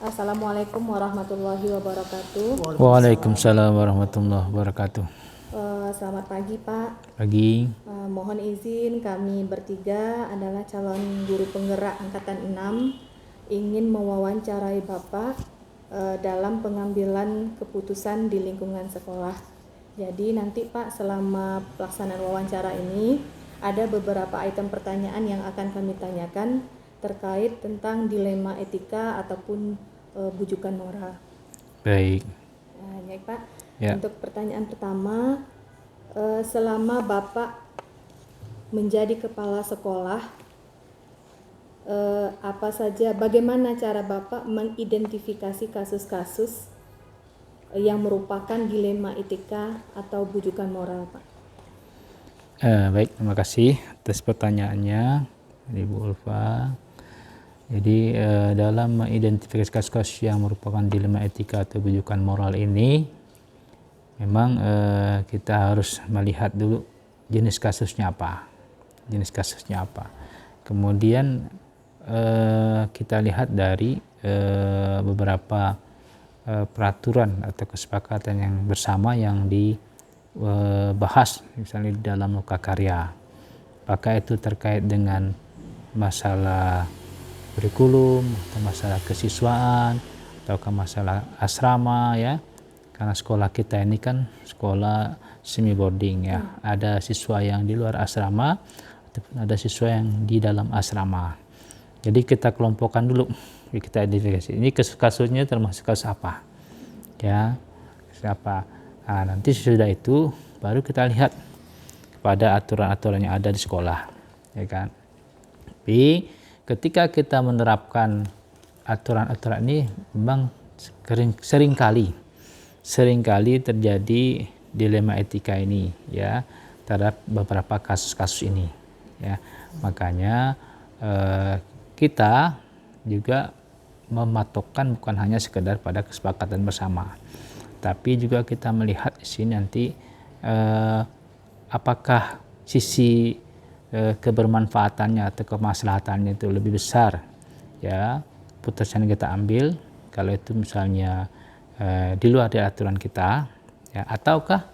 Assalamualaikum warahmatullahi wabarakatuh. Waalaikumsalam warahmatullahi wabarakatuh. Selamat pagi Pak. Pagi. Mohon izin kami bertiga adalah calon guru penggerak angkatan 6 ingin mewawancarai Bapak dalam pengambilan keputusan di lingkungan sekolah. Jadi nanti Pak, selama pelaksanaan wawancara ini ada beberapa item pertanyaan yang akan kami tanyakan terkait tentang dilema etika ataupun bujukan moral. Baik. Baik Pak. Ya. Untuk pertanyaan pertama, selama Bapak menjadi kepala sekolah, bagaimana cara Bapak mengidentifikasi kasus-kasus yang merupakan dilema etika atau bujukan moral, Pak? Baik, terima kasih atas pertanyaannya, Ibu Ulfa. Jadi dalam mengidentifikasi kasus-kasus yang merupakan dilema etika atau bujukan moral ini, memang kita harus melihat dulu jenis kasusnya apa. Kemudian kita lihat dari beberapa peraturan atau kesepakatan yang bersama yang dibahas misalnya di dalam lokakarya. Apakah itu terkait dengan masalah kurikulum atau masalah kesiswaan ataukah masalah asrama, ya, karena sekolah kita ini kan sekolah semi boarding, ya. Ada siswa yang di luar asrama ataupun ada siswa yang di dalam asrama. Jadi kita kelompokkan dulu, kita identifikasi ini kasusnya termasuk kasus apa, ya, siapa. Nah, nanti sesudah itu baru kita lihat kepada aturan-aturan yang ada di sekolah, ya kan. Tapi ketika kita menerapkan aturan-aturan ini, memang seringkali terjadi dilema etika ini, ya, terhadap beberapa kasus-kasus ini, ya. Makanya kita juga mematokkan bukan hanya sekedar pada kesepakatan bersama, tapi juga kita melihat di sini nanti apakah sisi kebermanfaatannya atau kemaslahatannya itu lebih besar, ya, putusan yang kita ambil kalau itu misalnya di luar dari aturan kita, ya, ataukah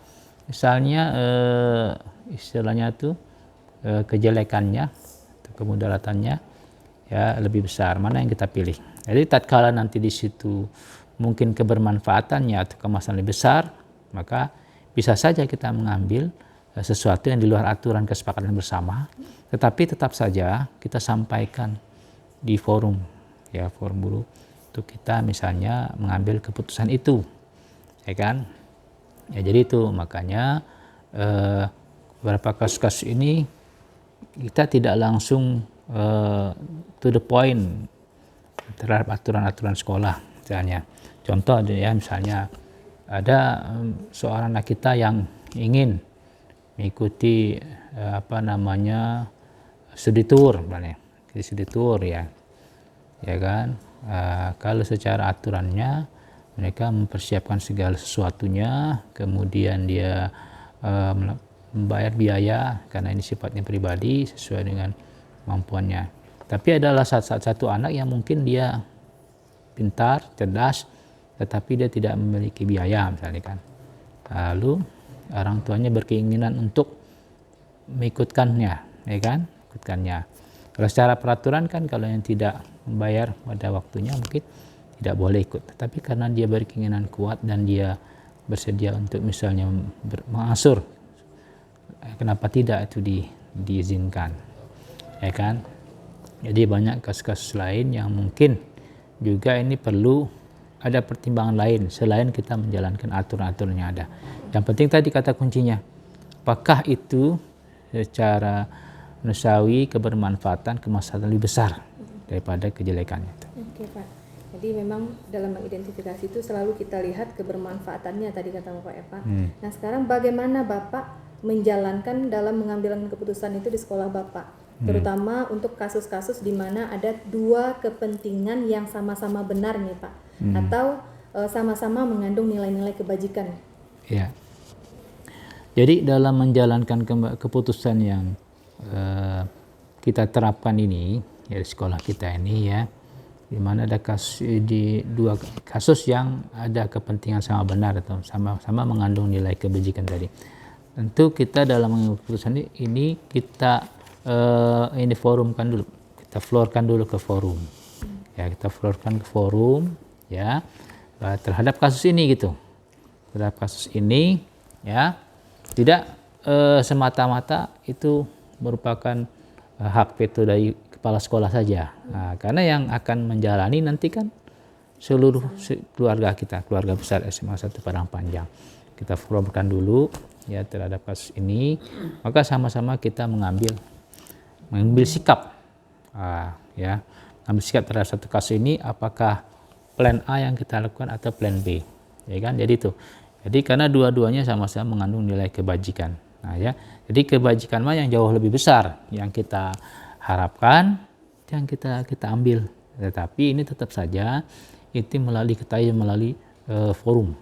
misalnya istilahnya itu kejelekannya atau kemudaratannya, ya, lebih besar, mana yang kita pilih. Jadi tatkala nanti di situ mungkin kebermanfaatannya atau kemaslahan lebih besar, maka bisa saja kita mengambil sesuatu yang di luar aturan kesepakatan bersama, tetapi tetap saja kita sampaikan di forum, ya, forum guru, untuk kita misalnya mengambil keputusan itu, ya kan. Ya, jadi itu makanya beberapa kasus-kasus ini kita tidak langsung to the point terhadap aturan-aturan sekolah. Misalnya contoh, ya, misalnya ada seorang anak kita yang ingin mengikuti studi tour, ya kan. Kalau secara aturannya mereka mempersiapkan segala sesuatunya, kemudian dia membayar biaya karena ini sifatnya pribadi sesuai dengan kemampuannya. Tapi adalah satu anak yang mungkin dia pintar, cerdas, tetapi dia tidak memiliki biaya misalnya kan. Lalu orang tuanya berkeinginan untuk mengikutkannya, ya kan, Kalau secara peraturan kan kalau yang tidak membayar pada waktunya mungkin tidak boleh ikut. Tapi karena dia berkeinginan kuat dan dia bersedia untuk misalnya mengasur, kenapa tidak itu diizinkan, ya kan. Jadi banyak kasus-kasus lain yang mungkin juga ini perlu ada pertimbangan lain selain kita menjalankan aturan-aturan yang ada. Yang penting tadi kata kuncinya, apakah itu secara manusiawi kebermanfaatan, kemaslahatan lebih besar daripada kejelekannya. Oke Pak, jadi memang dalam mengidentifikasi itu selalu kita lihat kebermanfaatannya tadi kata Bapak, ya Pak. Nah sekarang bagaimana Bapak menjalankan dalam mengambil keputusan itu di sekolah Bapak, terutama untuk kasus-kasus di mana ada dua kepentingan yang sama-sama benar nih Pak, atau sama-sama mengandung nilai-nilai kebajikan. Ya. Jadi dalam menjalankan keputusan yang kita terapkan ini, ya, di sekolah kita ini, ya, di mana ada kasus di dua kasus yang ada kepentingan sama benar atau sama-sama mengandung nilai kebajikan tadi. Tentu kita dalam mengambil keputusan ini kita ini forumkan dulu, kita floorkan dulu ke forum, ya kita floorkan ke forum, ya terhadap kasus ini gitu, terhadap kasus ini, ya tidak semata-mata itu merupakan hak veto dari kepala sekolah saja. Nah, karena yang akan menjalani nanti kan seluruh keluarga kita, keluarga besar SMA 1 Padang Panjang. Kita forumkan dulu ya terhadap kasus ini, maka sama-sama kita mengambil sikap, ya, mengambil sikap terhadap satu kasus ini, apakah plan A yang kita lakukan atau plan B, ya kan? Jadi itu. Jadi karena dua-duanya sama-sama mengandung nilai kebajikan. Nah, ya. Jadi kebajikan mana yang jauh lebih besar yang kita harapkan, yang kita ambil. Tetapi ini tetap saja itu melalui forum,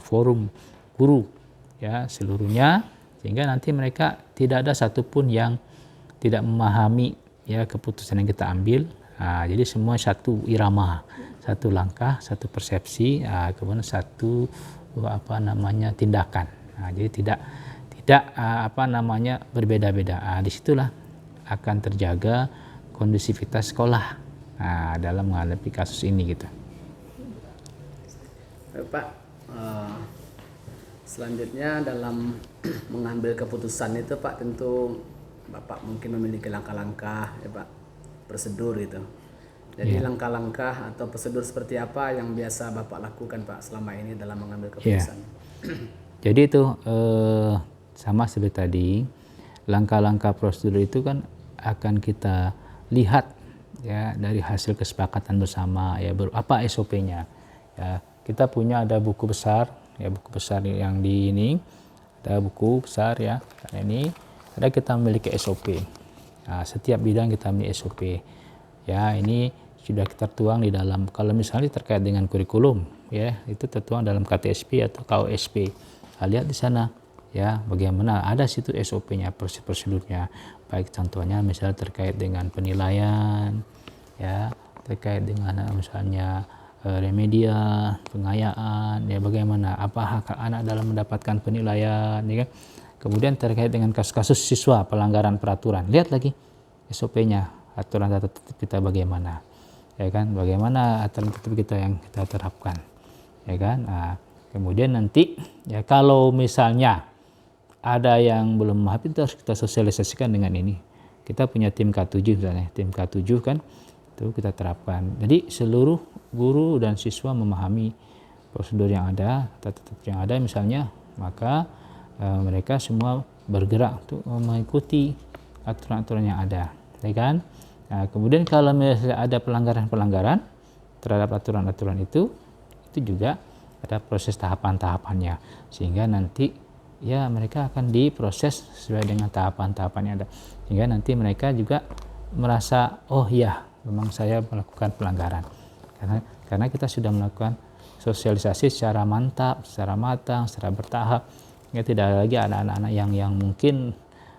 forum guru, ya seluruhnya, sehingga nanti mereka tidak ada satupun yang tidak memahami ya keputusan yang kita ambil. Jadi semua satu irama, satu langkah, satu persepsi, kemudian satu tindakan. Jadi tidak berbeda-beda. Disitulah akan terjaga kondusivitas sekolah dalam menghadapi kasus ini gitu. Pak, selanjutnya dalam mengambil keputusan itu Pak, tentu Bapak mungkin memiliki langkah-langkah ya Pak, prosedur itu. Jadi langkah-langkah atau prosedur seperti apa yang biasa Bapak lakukan Pak selama ini dalam mengambil keputusan? Jadi itu sama seperti tadi, langkah-langkah prosedur itu kan akan kita lihat ya dari hasil kesepakatan bersama ya, apa SOP-nya. Ya, kita punya ada buku besar ya, buku besar yang di ini, ada buku besar ya, ini ada kita memiliki SOP. Setiap bidang kita memiliki SOP. Ya, ini sudah kita tuang di dalam, kalau misalnya terkait dengan kurikulum ya, itu tertuang dalam KTSP atau KOSP. Lihat di sana ya, bagaimana ada situ SOP-nya, prosedurnya, baik contohnya misalnya terkait dengan penilaian ya, terkait dengan misalnya remedia, pengayaan ya, bagaimana apa hak anak dalam mendapatkan penilaian ya kan. Kemudian terkait dengan kasus-kasus siswa pelanggaran peraturan, lihat lagi SOP-nya, aturan tata tertib kita bagaimana ya kan, bagaimana aturan tata tertib kita yang kita terapkan ya kan. Kemudian nanti ya kalau misalnya ada yang belum memahami, itu harus kita sosialisasikan dengan ini. Kita punya tim K7 misalnya, tim K7 kan, itu kita terapkan. Jadi seluruh guru dan siswa memahami prosedur yang ada, tata tertib yang ada misalnya, maka mereka semua bergerak untuk mengikuti aturan-aturan yang ada, ya kan? Kemudian kalau misalnya ada pelanggaran-pelanggaran terhadap aturan-aturan itu juga ada proses tahapan-tahapannya, sehingga nanti ya mereka akan diproses sesuai dengan tahapan-tahapan yang ada, sehingga nanti mereka juga merasa oh ya memang saya melakukan pelanggaran, karena kita sudah melakukan sosialisasi secara mantap, secara matang, secara bertahap. Ya, tidak ada lagi anak-anak yang mungkin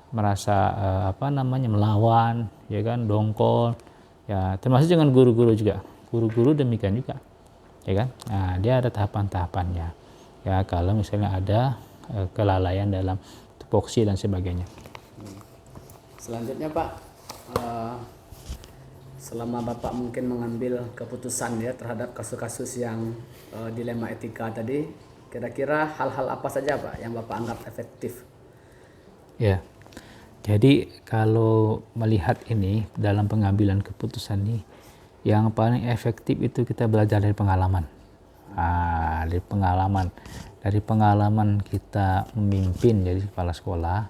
merasa melawan ya kan, dongkol ya, termasuk dengan guru-guru juga, guru-guru demikian juga ya kan. Dia ada tahapan-tahapannya ya, kalau misalnya ada kelalaian dalam tupoksi dan sebagainya. Selanjutnya Pak, selama Bapak mungkin mengambil keputusan ya terhadap kasus-kasus yang dilema etika tadi, kira-kira hal-hal apa saja Pak yang Bapak anggap efektif? Ya, jadi kalau melihat ini dalam pengambilan keputusan ini, yang paling efektif itu kita belajar dari pengalaman. Dari pengalaman kita memimpin jadi kepala sekolah,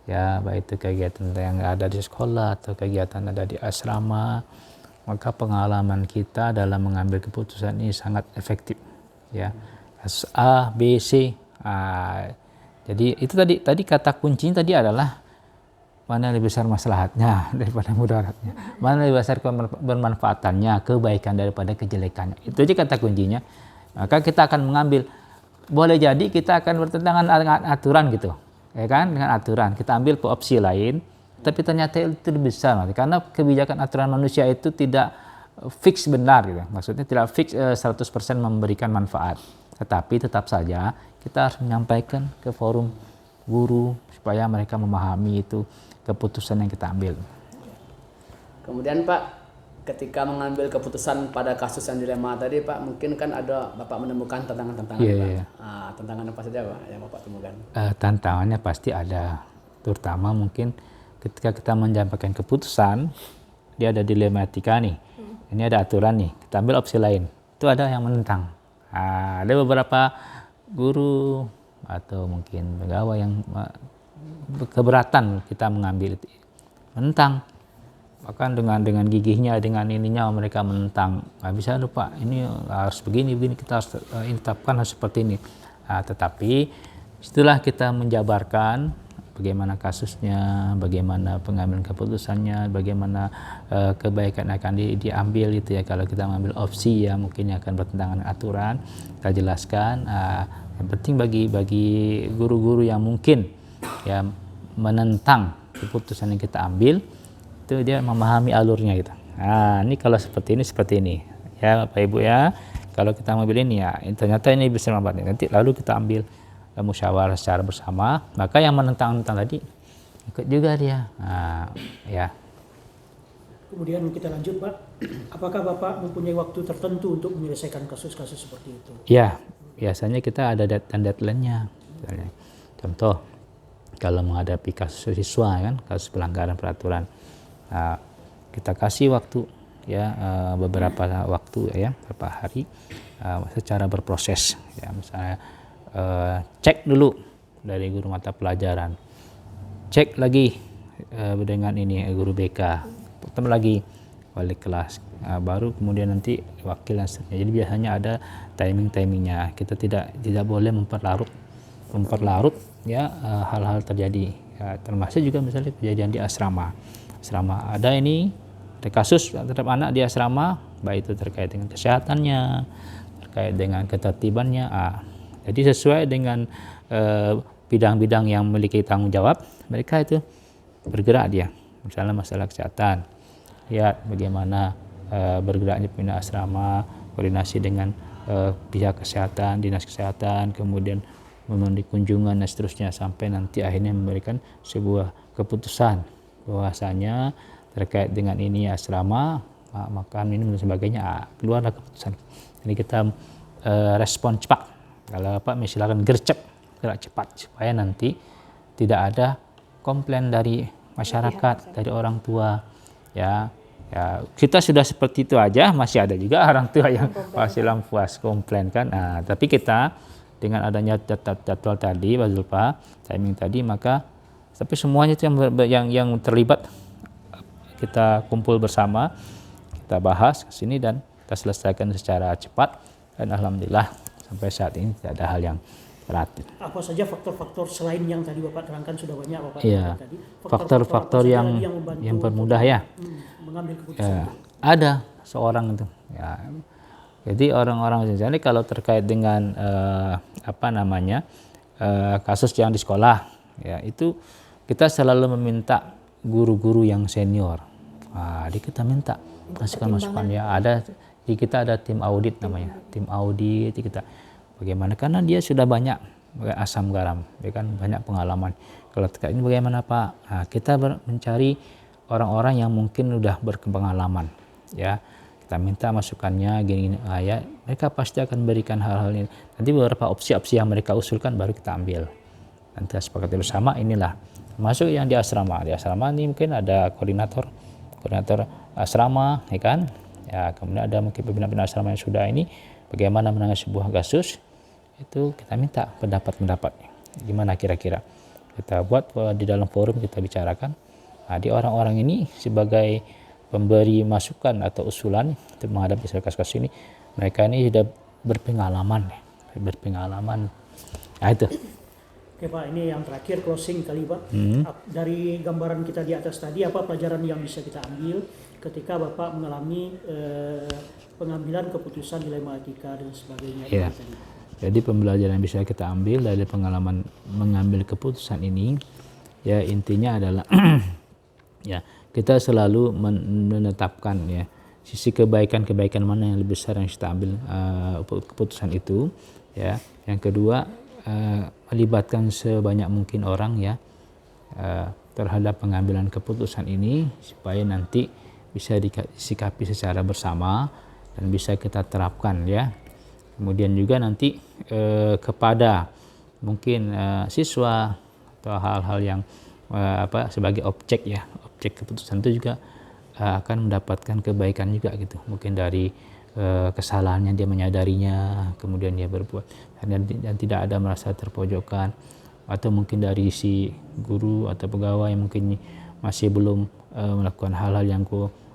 ya baik itu kegiatan yang ada di sekolah atau kegiatan ada di asrama, maka pengalaman kita dalam mengambil keputusan ini sangat efektif ya. Kasus A, B, C. Jadi itu tadi kata kuncinya tadi adalah mana lebih besar maslahatnya daripada mudaratnya, mana lebih besar bermanfaatannya, kebaikan daripada kejelekannya. Itu aja kata kuncinya. Maka kita akan mengambil, boleh jadi kita akan bertentangan dengan aturan gitu, ya kan, dengan aturan. Kita ambil opsi lain, tapi ternyata itu lebih besar, karena kebijakan aturan manusia itu tidak fix benar gitu. Maksudnya tidak fix 100% memberikan manfaat. Tetapi tetap saja kita harus menyampaikan ke forum guru supaya mereka memahami itu keputusan yang kita ambil. Kemudian Pak, ketika mengambil keputusan pada kasus yang dilema tadi Pak, mungkin kan ada Bapak menemukan tantangan-tantangan Iya, Pak. iya. Tantangan apa saja Pak yang Bapak temukan? Tantangannya pasti ada, terutama mungkin ketika kita menyampaikan keputusan, dia ada dilematika nih. Ini ada aturan nih, kita ambil opsi lain. Itu ada yang menentang. Ada beberapa guru atau mungkin pegawai yang keberatan kita mengambil itu. Menentang. Bahkan dengan gigihnya, dengan ininya mereka menentang. Nggak bisa loh Pak, ini harus begini, kita harus tetapkan harus seperti ini. Tetapi setelah kita menjabarkan bagaimana kasusnya, bagaimana pengambilan keputusannya, bagaimana kebaikan akan diambil itu ya. Kalau kita mengambil opsi ya mungkin akan bertentangan dengan aturan, kita jelaskan. Yang penting bagi guru-guru yang mungkin ya menentang keputusan yang kita ambil, itu dia memahami alurnya gitu. Ini kalau seperti ini ya Bapak Ibu ya. Kalau kita ambil ini ya, ternyata ini bisa membantu. Nanti lalu kita ambil musyawarah secara bersama, maka yang menentang tadi ikut juga dia. Ya. Kemudian kita lanjut Pak, apakah Bapak mempunyai waktu tertentu untuk menyelesaikan kasus-kasus seperti itu? Ya, biasanya kita ada deadline-nya. Contoh, kalau menghadapi kasus siswa kan, kasus pelanggaran peraturan, kita kasih waktu ya beberapa waktu ya, beberapa hari secara berproses. Ya, misalnya cek dulu dari guru mata pelajaran, cek lagi dengan ini guru BK, ketemu lagi wali kelas, baru kemudian nanti wakil dan seterusnya. Jadi biasanya ada timingnya. Kita tidak boleh memperlarut ya hal-hal terjadi. Ya, termasuk juga misalnya kejadian di asrama ada kasus terhadap anak di asrama, baik itu terkait dengan kesehatannya, terkait dengan ketertibannya. Jadi sesuai dengan bidang-bidang yang memiliki tanggung jawab, mereka itu bergerak dia. Misalnya masalah kesehatan, lihat bagaimana bergeraknya pembina asrama, koordinasi dengan pihak kesehatan, dinas kesehatan, kemudian memenuhi kunjungan dan seterusnya, sampai nanti akhirnya memberikan sebuah keputusan bahwasanya terkait dengan ini asrama, makan minum dan sebagainya, keluarlah keputusan. Jadi kita respon cepat. Kalau Pak silakan gerak cepat supaya nanti tidak ada komplain dari masyarakat, dari orang tua. Ya, kita sudah seperti itu aja, masih ada juga orang tua yang masih puas komplain kan. Tapi kita dengan adanya jadwal tadi, Pak Zulfa, timing tadi, maka tapi semuanya itu yang terlibat kita kumpul bersama, kita bahas ke sini dan kita selesaikan secara cepat, dan alhamdulillah sampai saat ini tidak ada hal yang berat. Apa saja faktor-faktor selain yang tadi Bapak terangkan, sudah banyak Bapak Iya, tadi. faktor-faktor yang mempermudah ya. Mengambil keputusan. Ada seorang itu. Ya. Jadi orang-orang jadi kalau terkait dengan kasus yang di sekolah, ya itu kita selalu meminta guru-guru yang senior. Jadi kita minta masukan-masukan ya. Di kita ada tim audit namanya, tim audit kita. Bagaimana? Karena dia sudah banyak asam garam, ya kan, banyak pengalaman. Kalau terkait ini bagaimana Pak? Kita mencari orang-orang yang mungkin udah berpengalaman, ya. Kita minta masukannya gini, ya. Mereka pasti akan berikan hal-hal ini. Nanti beberapa opsi-opsi yang mereka usulkan baru kita ambil. Nanti sepakati bersama inilah. Masuk yang di asrama. Di asrama ini mungkin ada koordinator asrama, ya kan? Ya, kemudian ada mungkin pimpinan asrama yang sudah ini bagaimana menangani sebuah kasus. Itu kita minta pendapat gimana kira-kira kita buat di dalam forum, kita bicarakan. Di orang-orang ini sebagai pemberi masukan atau usulan untuk menghadapi kasus-kasus ini, mereka ini sudah berpengalaman. Itu. Oke Pak, ini yang terakhir closing kali Pak. Dari gambaran kita di atas tadi, apa pelajaran yang bisa kita ambil ketika Bapak mengalami pengambilan keputusan dilema etika dan sebagainya? Yeah. Jadi pembelajaran yang bisa kita ambil dari pengalaman mengambil keputusan ini, ya intinya adalah ya kita selalu menetapkan ya sisi kebaikan mana yang lebih besar yang kita ambil keputusan itu, ya. Yang kedua, melibatkan sebanyak mungkin orang, ya, terhadap pengambilan keputusan ini supaya nanti bisa disikapi secara bersama dan bisa kita terapkan, ya. Kemudian juga nanti kepada mungkin siswa atau hal-hal yang sebagai objek, ya, objek keputusan itu juga akan mendapatkan kebaikan juga gitu, mungkin dari kesalahannya dia menyadarinya, kemudian dia berbuat dan tidak ada merasa terpojokkan, atau mungkin dari si guru atau pegawai yang mungkin masih belum melakukan hal-hal yang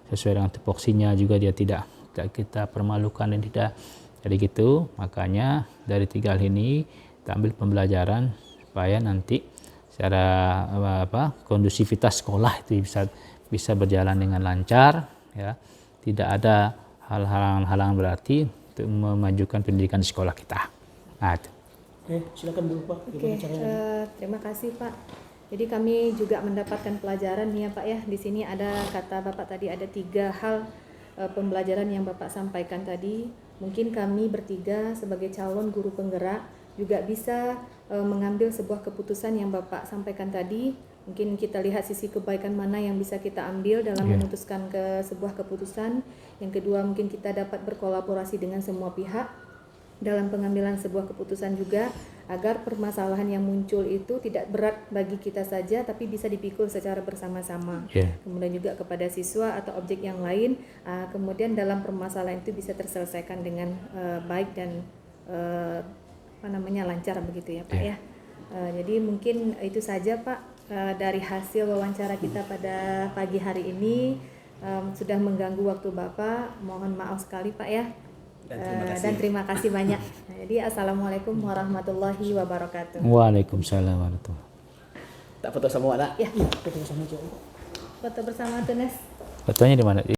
sesuai dengan tupoksinya juga dia tidak kita permalukan dan tidak. Jadi gitu, makanya dari 3 hal ini kita ambil pembelajaran supaya nanti secara kondusivitas sekolah itu bisa berjalan dengan lancar, ya, tidak ada hal-hal berarti untuk memajukan pendidikan di sekolah kita. Nah, itu. Silakan dulu Pak. Terima kasih Pak. Jadi kami juga mendapatkan pelajaran nih ya Pak, ya. Di sini ada kata Bapak tadi ada 3 hal pembelajaran yang Bapak sampaikan tadi. Mungkin kami bertiga sebagai calon guru penggerak juga bisa mengambil sebuah keputusan yang Bapak sampaikan tadi. Mungkin kita lihat sisi kebaikan mana yang bisa kita ambil dalam memutuskan ke sebuah keputusan. Yang kedua, mungkin kita dapat berkolaborasi dengan semua pihak dalam pengambilan sebuah keputusan juga, agar permasalahan yang muncul itu tidak berat bagi kita saja tapi bisa dipikul secara bersama-sama. Kemudian juga kepada siswa atau objek yang lain, kemudian dalam permasalahan itu bisa terselesaikan dengan baik dan lancar begitu ya Pak, ya. Jadi mungkin itu saja Pak dari hasil wawancara kita pada pagi hari ini. Sudah mengganggu waktu Bapak, mohon maaf sekali Pak, ya. Dan terima kasih banyak. Jadi assalamualaikum warahmatullahi wabarakatuh. Waalaikumsalam warahmatullahi. Tak foto sama anak? Ya. Foto bersama Foto bersama Tunes. Fotonya di mana?